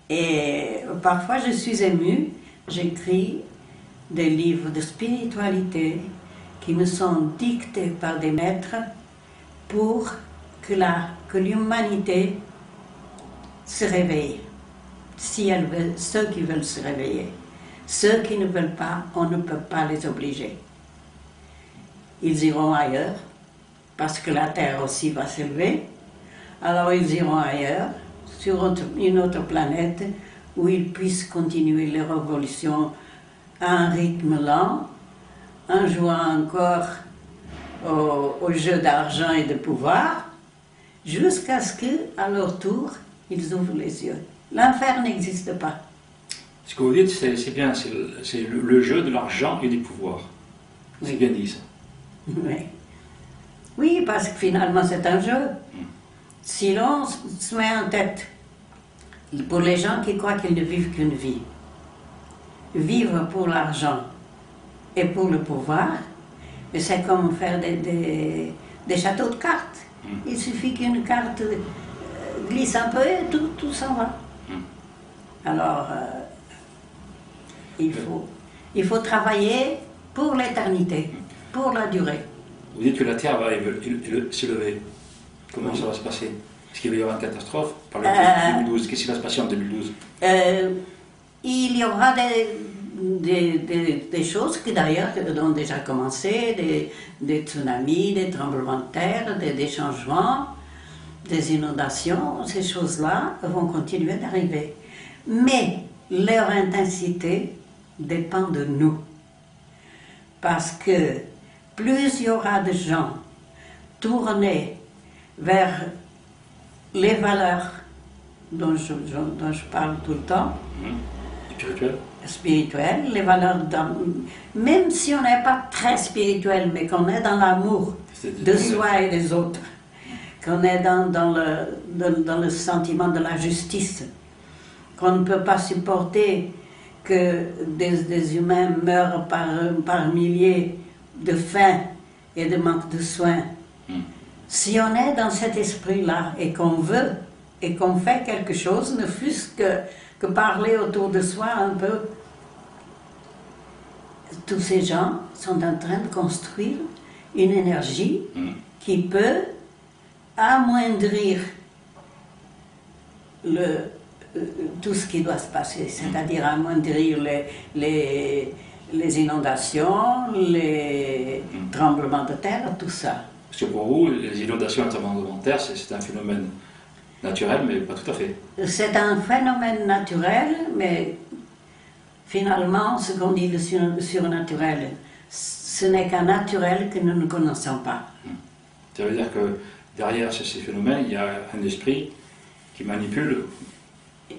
Et parfois je suis émue, j'écris des livres de spiritualité qui me sont dictés par des maîtres pour que l'humanité se réveille. Si elle veut, ceux qui veulent se réveiller. Ceux qui ne veulent pas, on ne peut pas les obliger. Ils iront ailleurs, parce que la Terre aussi va s'élever. Alors ils iront ailleurs, sur une autre planète, où ils puissent continuer leur évolution à un rythme lent, en jouant encore au jeu d'argent et de pouvoir, jusqu'à ce qu'à leur tour, ils ouvrent les yeux. L'enfer n'existe pas. Ce que vous dites, c'est bien, c'est le jeu de l'argent et du pouvoir. C'est bien dit ça. Oui. Oui, parce que finalement c'est un jeu. Si l'on se met en tête, pour les gens qui croient qu'ils ne vivent qu'une vie, vivre pour l'argent et pour le pouvoir, c'est comme faire des châteaux de cartes. Il suffit qu'une carte glisse un peu et tout s'en va. Alors, il faut travailler pour l'éternité, pour la durée. Vous dites que la Terre va s'élever. Comment ça va se passer? Est-ce qu'il va y avoir une catastrophe? Parlez de 2012. Qu'est-ce qui va se passer en 2012? Il y aura des choses qui d'ailleurs ont déjà commencé, des tsunamis, des tremblements de terre, des changements, des inondations. Ces choses-là vont continuer d'arriver. Mais leur intensité dépend de nous. Parce que plus il y aura de gens tournés vers les valeurs dont je parle tout le temps, spirituelles, les valeurs même si on n'est pas très spirituel, mais qu'on est dans l'amour de soi et des autres, qu'on est dans le sentiment de la justice, qu'on ne peut pas supporter que des humains meurent par milliers de faim et de manque de soins. Si on est dans cet esprit-là et qu'on veut et qu'on fait quelque chose, ne fût-ce que parler autour de soi un peu, tous ces gens sont en train de construire une énergie qui peut amoindrir tout ce qui doit se passer, c'est-à-dire amoindrir les inondations, les tremblements de terre, tout ça. Parce que pour vous, les inondations et les tremblements de terre, c'est un phénomène naturel, mais pas tout à fait. C'est un phénomène naturel, mais finalement, ce qu'on dit de surnaturel, ce n'est qu'un naturel que nous ne connaissons pas. Ça veut dire que derrière ces phénomènes, il y a un esprit qui manipule.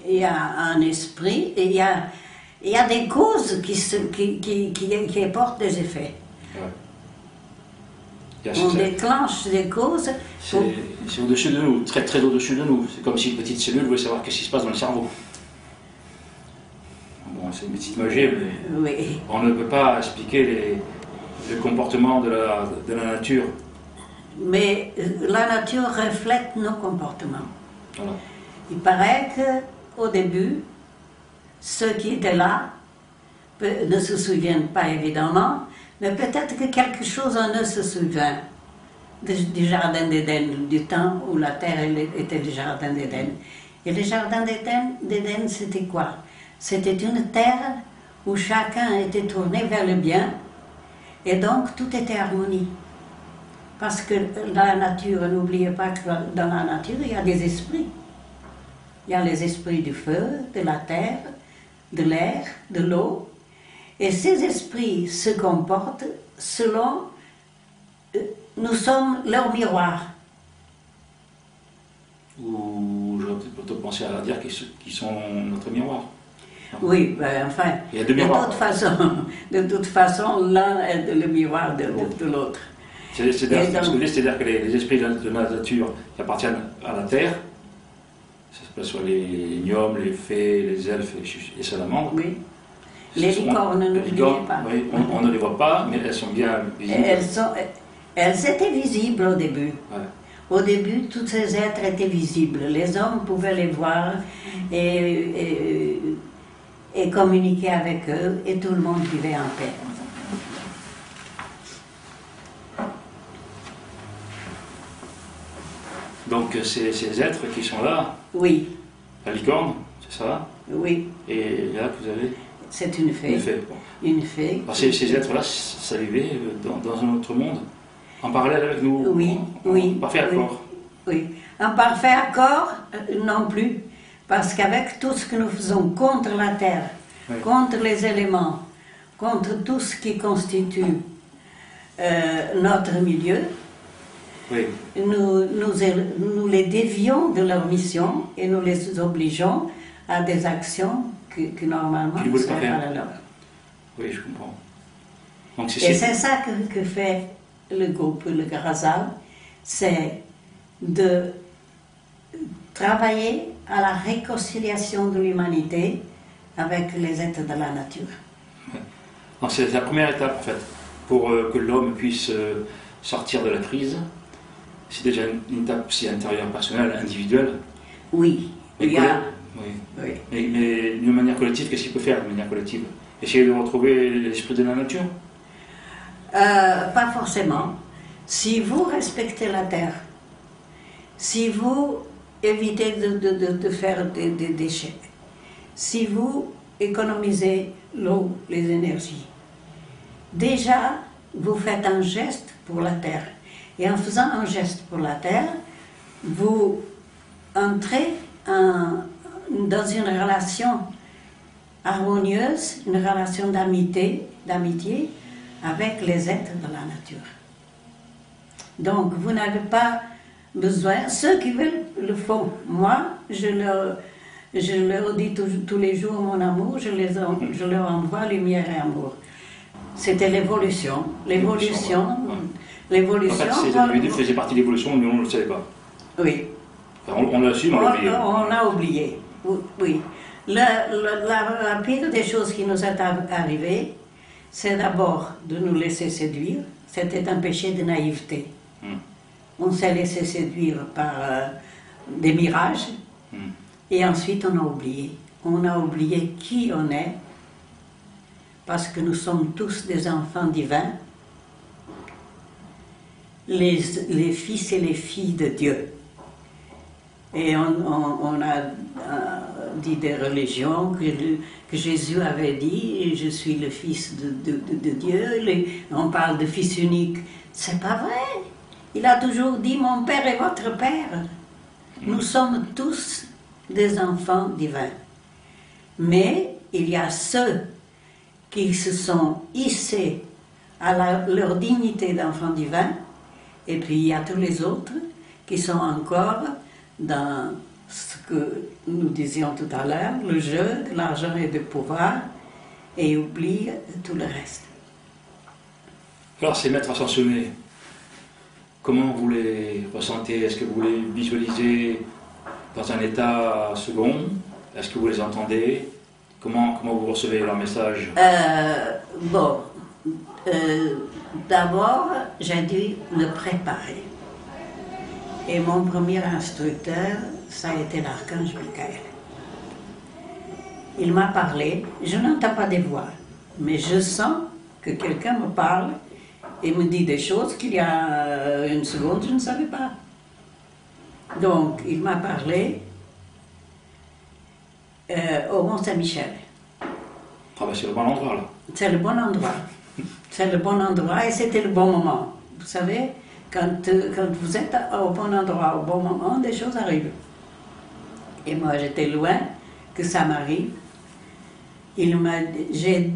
Il y a un esprit et il y a des causes qui apportent des effets. Ouais. On déclenche des causes. C'est au-dessus de nous, très très au-dessus de nous. C'est comme si une petite cellule voulait savoir ce qui se passe dans le cerveau. Bon, c'est une petite magie, mais oui. On ne peut pas expliquer le comportement de la nature. Mais la nature reflète nos comportements. Voilà. Il paraît qu'au début, ceux qui étaient là ne se souviennent pas évidemment, mais peut-être que quelque chose en eux se souvient du jardin d'Éden, du temps où la terre était le jardin d'Éden. Et le jardin d'Éden, c'était quoi? C'était une terre où chacun était tourné vers le bien, et donc tout était harmonie. Parce que dans la nature, n'oubliez pas que dans la nature, il y a des esprits. Il y a les esprits du feu, de la terre, de l'air, de l'eau. Et ces esprits se comportent selon... nous sommes leur miroir. Ou j'aurais peut-être plutôt pensé à dire qu'ils sont notre miroir. Oui, ben, enfin, il y a deux miroirs, de toute façon, l'un est le miroir de l'autre. C'est-à-dire que les esprits de la nature qui appartiennent à la terre, que ce soit les gnomes, les fées, les elfes et les salamandres. Oui. Les licornes, n'oubliez pas. Oui, on ne les voit pas, mais elles sont bien visibles. Elles étaient visibles au début. Ouais. Au début, tous ces êtres étaient visibles. Les hommes pouvaient les voir et communiquer avec eux, et tout le monde vivait en paix. Donc ces êtres qui sont là, oui. La licorne, c'est ça? Oui. Et là, vous avez... C'est une fée. Une fée. Bon. Une fée. Ces êtres-là, ça vivait dans un autre monde, en parallèle avec nous? Oui, oui. En parfait accord? Oui. En parfait accord, non plus. Parce qu'avec tout ce que nous faisons contre la terre, oui, contre les éléments, contre tout ce qui constitue notre milieu, oui, nous les dévions de leur mission et nous les obligeons à des actions que normalement ne seraient pas la leur. Oui, je comprends. Donc, et c'est ça que fait le groupe Le Grasal, c'est de travailler à la réconciliation de l'humanité avec les êtres de la nature. Donc c'est la première étape en fait, pour que l'homme puisse sortir de la crise. C'est déjà une étape aussi intérieure, personnelle, individuelle. Oui. Oui. Oui. Mais d'une manière collective, qu'est-ce qu'il peut faire de manière collective? Essayer de retrouver l'esprit de la nature? Pas forcément. Si vous respectez la terre, si vous évitez de faire des déchets, si vous économisez l'eau, les énergies, déjà vous faites un geste pour la terre. Et en faisant un geste pour la terre, vous entrez dans une relation harmonieuse, une relation d'amitié avec les êtres de la nature. Donc vous n'avez pas besoin, ceux qui veulent le font. Moi, je leur dis tous les jours mon amour, je leur envoie lumière et amour. C'était l'évolution. L'évolution. En fait, ces individus faisaient partie de l'évolution, mais on ne le savait pas. Oui. On l'a su, mais on l'a oublié. On a oublié, oui. La pire des choses qui nous est arrivée, c'est d'abord de nous laisser séduire. C'était un péché de naïveté. On s'est laissé séduire par des mirages, et ensuite on a oublié. On a oublié qui on est, parce que nous sommes tous des enfants divins, les fils et les filles de Dieu. Et on a dit des religions que Jésus avait dit, je suis le fils de Dieu, on parle de fils unique. C'est pas vrai. Il a toujours dit, mon père est votre père. Nous sommes tous des enfants divins. Mais il y a ceux qui se sont hissés à leur dignité d'enfants divins, et puis il y a tous les autres qui sont encore dans ce que nous disions tout à l'heure, le jeu de l'argent et du pouvoir, et oublient tout le reste. Alors ces maîtres ascensionnés, comment vous les ressentez? Est-ce que vous les visualisez dans un état second? Est-ce que vous les entendez? Comment vous recevez leur message? D'abord, j'ai dû me préparer. Et mon premier instructeur, ça a été l'archange Michael. Il m'a parlé, je n'entends pas des voix, mais je sens que quelqu'un me parle et me dit des choses qu'il y a une seconde, je ne savais pas. Donc, il m'a parlé au Mont-Saint-Michel. Ah ben c'est le bon endroit là. C'est le bon endroit. C'est le bon endroit et c'était le bon moment. Vous savez, quand vous êtes au bon endroit, au bon moment, des choses arrivent. Et moi, j'étais loin que ça m'arrive. J'ai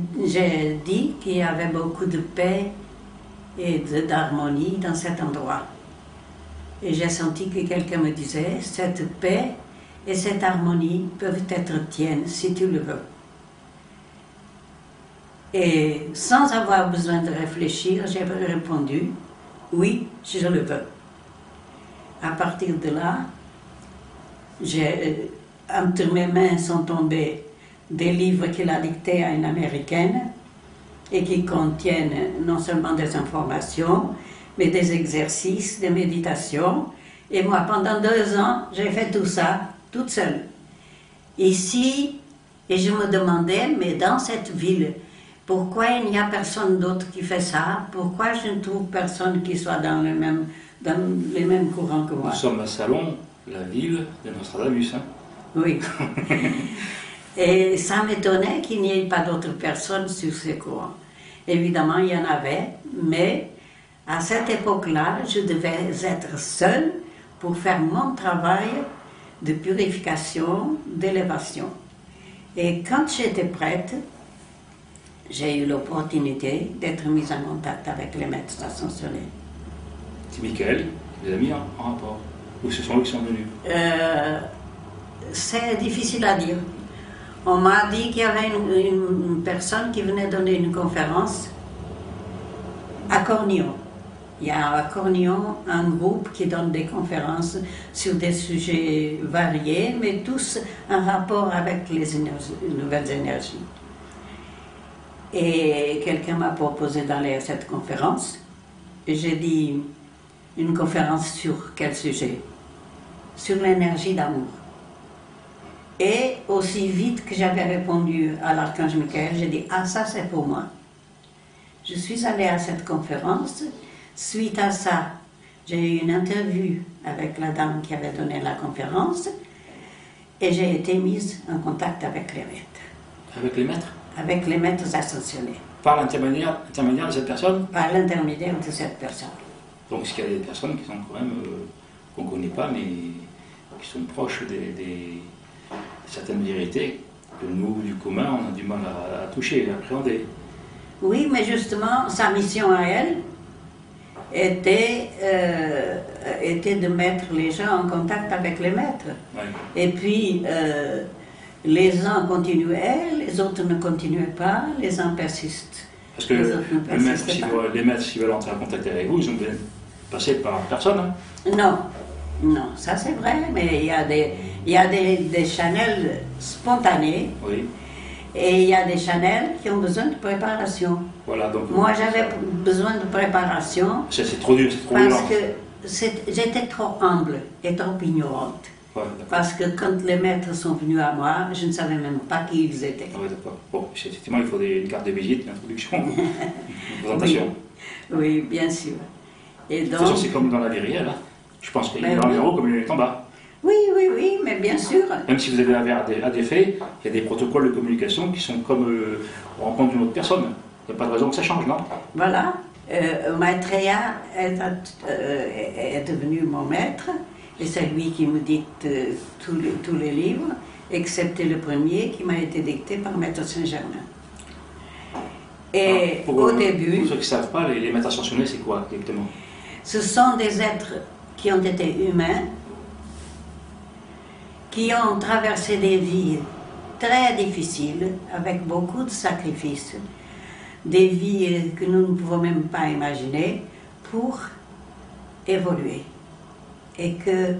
dit qu'il y avait beaucoup de paix et d'harmonie dans cet endroit. Et j'ai senti que quelqu'un me disait, cette paix et cette harmonie peuvent être tiennes si tu le veux. Et sans avoir besoin de réfléchir, j'ai répondu, oui, je le veux. À partir de là, entre mes mains sont tombés des livres qu'il a dictés à une Américaine et qui contiennent non seulement des informations, mais des exercices, des méditations Et moi, pendant 2 ans, j'ai fait tout ça, toute seule. Ici, et je me demandais, mais dans cette ville, pourquoi il n'y a personne d'autre qui fait ça? Pourquoi je ne trouve personne qui soit dans les mêmes courants que moi? Nous sommes à Salon, la ville de Nostradamus. Hein. Oui. Et ça m'étonnait qu'il n'y ait pas d'autres personnes sur ces courants. Évidemment, il y en avait, mais à cette époque-là, je devais être seule pour faire mon travail de purification, d'élévation. Et quand j'étais prête, j'ai eu l'opportunité d'être mise en contact avec les maîtres ascensionnés. C'est Michael qui les a mis en rapport. Ou ce sont eux qui sont venus? C'est difficile à dire. On m'a dit qu'il y avait une personne qui venait donner une conférence à Cornillon. Il y a à Cornillon un groupe qui donne des conférences sur des sujets variés, mais tous en rapport avec les nouvelles énergies. Et quelqu'un m'a proposé d'aller à cette conférence. Et j'ai dit, une conférence sur quel sujet? Sur l'énergie d'amour. Et aussi vite que j'avais répondu à l'archange Michael, j'ai dit, ah ça c'est pour moi. Je suis allée à cette conférence. Suite à ça, j'ai eu une interview avec la dame qui avait donné la conférence et j'ai été mise en contact avec les maîtres. Avec les maîtres? Avec les maîtres ascensionnés. Par l'intermédiaire de cette personne? Par l'intermédiaire de cette personne. Donc il y a des personnes qui sont quand même, qu'on ne connaît pas, mais qui sont proches de certaines vérités que nous, du commun, on a du mal à toucher, à appréhender. Oui, mais justement, sa mission à elle était de mettre les gens en contact avec les maîtres. Ouais. Et puis, les uns continuaient, les autres ne continuaient pas, les uns persistent. Parce que les maîtres, s'ils veulent entrer en contact avec vous, ils ont besoin de passer par personne. Hein. Non, non, ça c'est vrai, mais il y a des channels spontanés. Oui. Et il y a des channels qui ont besoin de préparation. Voilà, donc, moi, j'avais besoin de préparation. C'est trop dur, c'est trop parce violent. que j'étais trop humble et trop ignorante. Ouais, parce que quand les maîtres sont venus à moi, je ne savais même pas qui ils étaient. Ah oui, d'accord. Bon, effectivement, il faut une carte de visite, une introduction, une présentation. Oui, oui, bien sûr. Et donc, de toute façon, c'est comme dans la vie réelle. Hein. Je pense qu'il est en haut comme il est en bas. Oui, oui, oui, mais bien sûr. Même si vous avez affaire à des faits, il y a des protocoles de communication qui sont comme on rencontre une autre personne. Il n'y a pas de raison que ça change, non? Voilà. Maitreya est devenu mon maître, et c'est lui qui me dicte tous les livres, excepté le premier qui m'a été dicté par Maître Saint-Germain. Et au début... Pour ceux qui ne savent pas, les maîtres ascensionnés, c'est quoi exactement? Ce sont des êtres qui ont été humains, qui ont traversé des vies très difficiles, avec beaucoup de sacrifices, des vies que nous ne pouvons même pas imaginer, pour évoluer. Et que,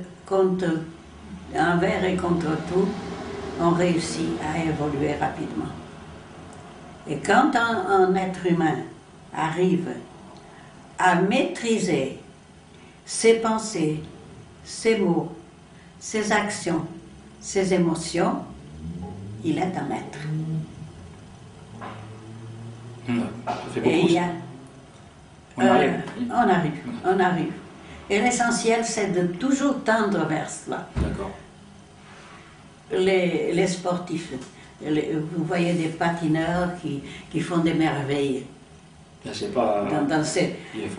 envers et contre tout, on réussit à évoluer rapidement. Et quand un être humain arrive à maîtriser ses pensées, ses mots, ses actions, ses émotions, il est un maître. Ça fait beaucoup. Et on arrive. Et l'essentiel, c'est de toujours tendre vers cela. D'accord. Les sportifs, vous voyez des patineurs qui font des merveilles. C'est pas...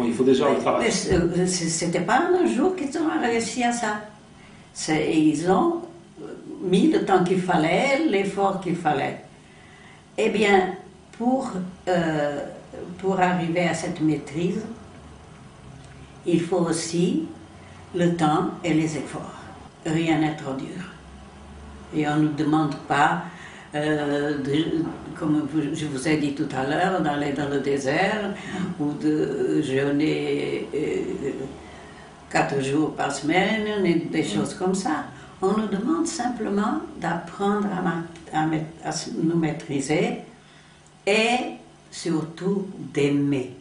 il faut des heures de travail. C'était pas un jour qu'ils ont réussi à ça. Ils ont mis le temps qu'il fallait, l'effort qu'il fallait. Eh bien, pour arriver à cette maîtrise, il faut aussi le temps et les efforts. Rien n'est trop dur. Et on ne nous demande pas, comme je vous ai dit tout à l'heure, d'aller dans le désert ou de jeûner 4 jours par semaine, des choses comme ça. On nous demande simplement d'apprendre à nous maîtriser et surtout d'aimer.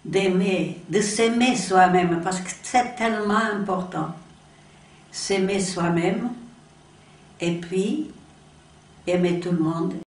d'aimer, de s'aimer soi-même, parce que c'est tellement important. S'aimer soi-même, et puis aimer tout le monde.